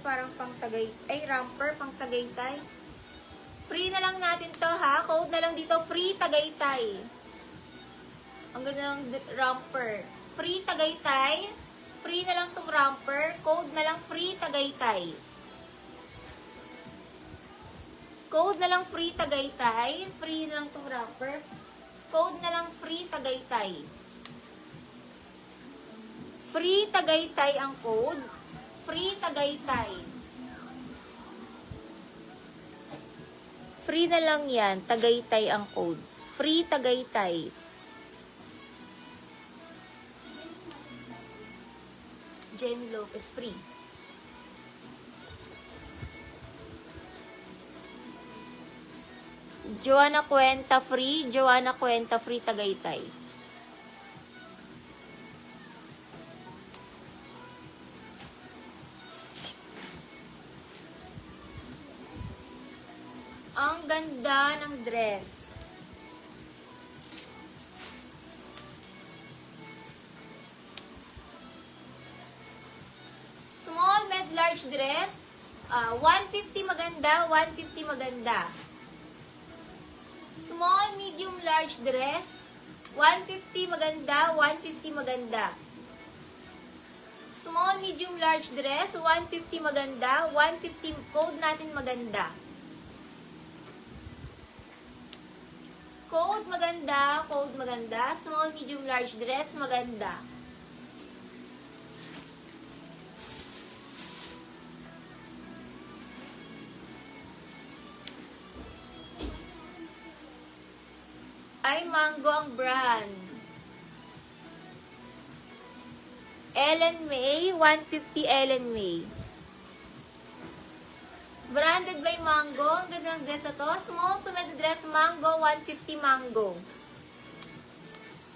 parang pang tagay, ay romper, pang Tagaytay. Free na lang natin to ha, code na lang dito, free Tagaytay. Ang ganda ng romper. Free Tagaytay, free na lang tong romper, code na lang free Tagaytay. Code na lang free Tagaytay, free na lang tong romper, code na lang free Tagaytay. Free Tagaytay ang code. Free Tagaytay. Free na lang yan. Tagaytay ang code. Free Tagaytay. Jenny Lopez, free. Joanna Cuenta, free. Joanna Cuenta, free Tagaytay. Ang ganda ng dress. Small, med, large dress. 150 maganda, 150 maganda. Small, medium, large dress. 150 maganda, 150 maganda. Small, medium, large dress. 150 maganda, 150 code natin maganda. Code maganda, code maganda. Small, medium, large dress, maganda. Ay, Mango ang brand. Ellen May, 150 Ellen May. Branded by Mango. Ang ganda ng dress na to. Small to med dress, Mango, 150 Mango.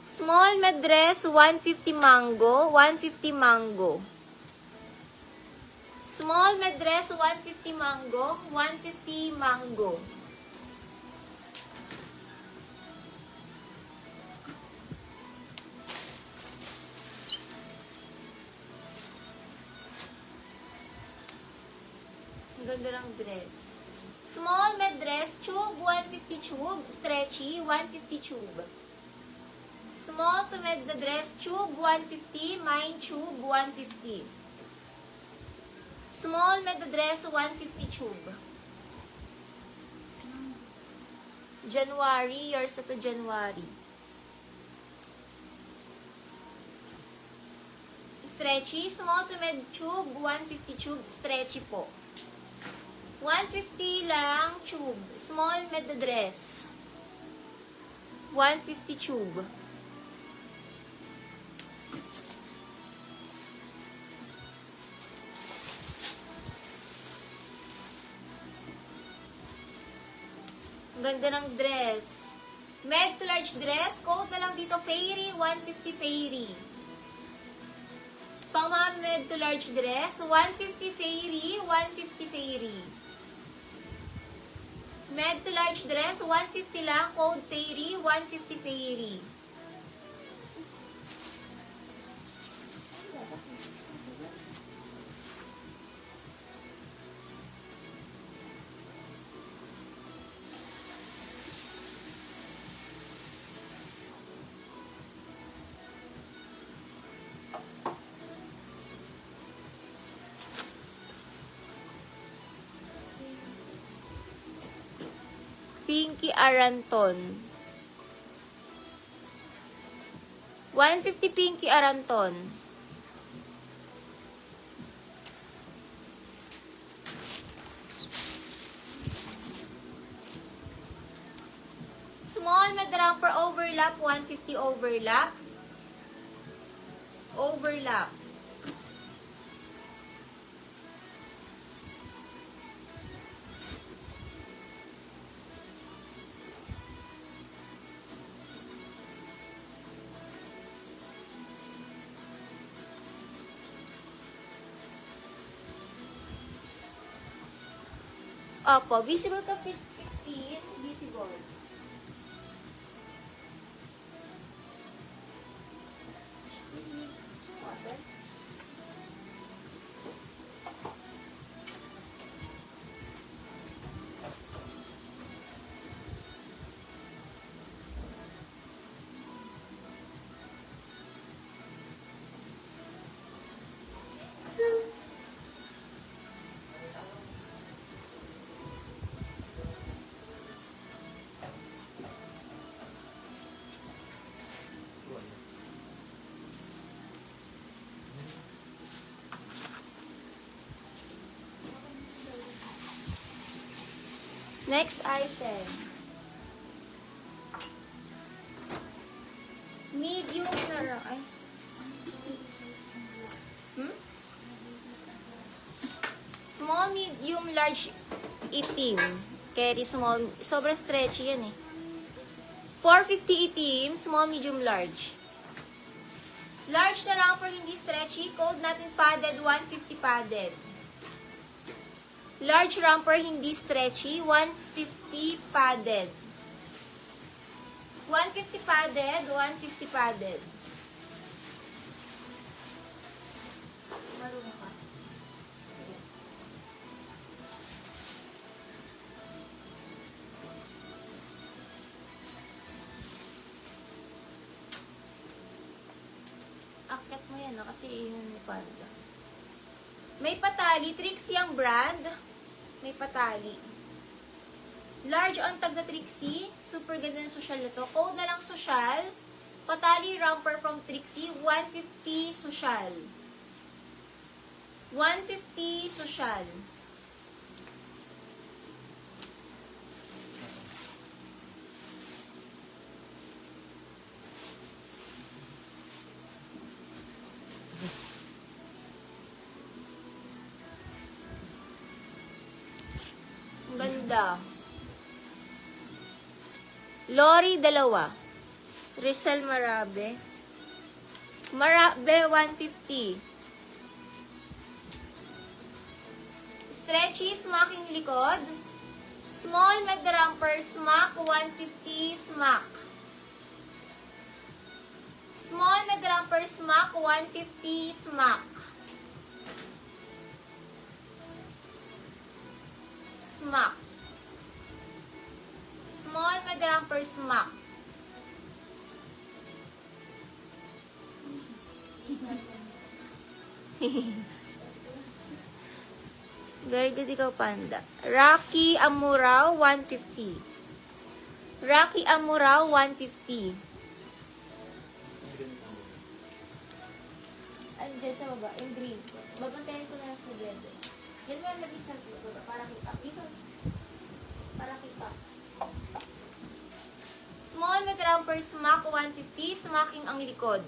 Small med dress, 150 Mango, 150 Mango. Small med dress, 150 Mango, 150 Mango. Ganda ng dress. Small med dress, tube, 150 tube. Stretchy, 150 tube. Small to med na dress, tube, 150. Mine tube, 150. Small med na dress, 150 tube. January, yours to January. Stretchy, small to med tube, 150 tube. Stretchy po. 150 lang tube. Small med na dress. 150 tube. Ang ganda ng dress. Med to large dress. Code na lang dito. Fairy. 150 Fairy. Pang mga med to large dress. 150 Fairy. 150 Fairy. Med to large dress, 150 lang. Code Fairy, 150 Fairy. Pinky Aranton. 150 Pinky Aranton. Small med romper overlap, 150 overlap. Overlap. Opo, visible ka, Christine. Visible. Next item. Medium na lang. Ay. Small, medium, large, itim. Carry small. Sobrang stretchy yan eh. 450 itim, small, medium, large. Large na romper, hindi stretchy. Code natin padded, 150 padded. Large romper, hindi stretchy, 150 padded. 150 padded, 150 padded. Marunong ka. Sige. Akyat mo yan, kasi yun yung panda. May patali, Trixie ang brand. May patali. Large on tag na Trixie. Super ganda ng social na to. Code na lang social. Patali romper from Trixie. 150 social. 150 social. Ang ganda. Lori, dalawa. Rizal Marabe. Marabe, 150. Stretchy, smacking likod. Small, med romper, smack, 150, smack. Small, med romper, smack, 150, smack. Smack. Small, med romper, smack. Very good ikaw, Panda. Rocky Amurao, 150. Rocky Amurao, 150. Andiyan sa baba, in green. Babantayan ko na lang sa gede. Yan mo yung mag-isang dito para kita. Dito. Para kita. Small med romper, smack, 150. Smacking ang likod.